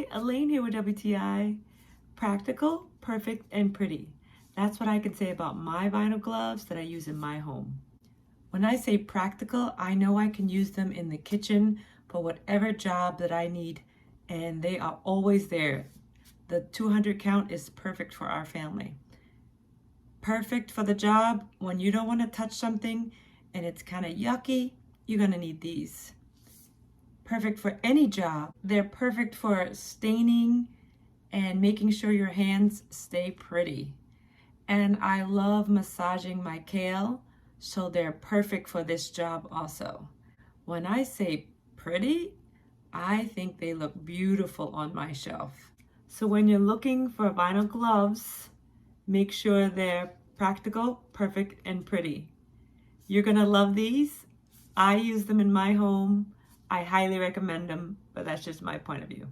Hi, Elaine here with WTI. Practical, perfect, and pretty. That's what I can say about my vinyl gloves that I use in my home. When I say practical, I know I can use them in the kitchen for whatever job that I need, and they are always there. The 200 count is perfect for our family. Perfect for the job when you don't want to touch something and it's kind of yucky, you're going to need these. Perfect for any job. They're perfect for staining and making sure your hands stay pretty. And I love massaging my kale, so they're perfect for this job also. When I say pretty, I think they look beautiful on my shelf. So when you're looking for vinyl gloves, make sure they're practical, perfect, and pretty. You're gonna love these. I use them in my home. I highly recommend them, but that's just my point of view.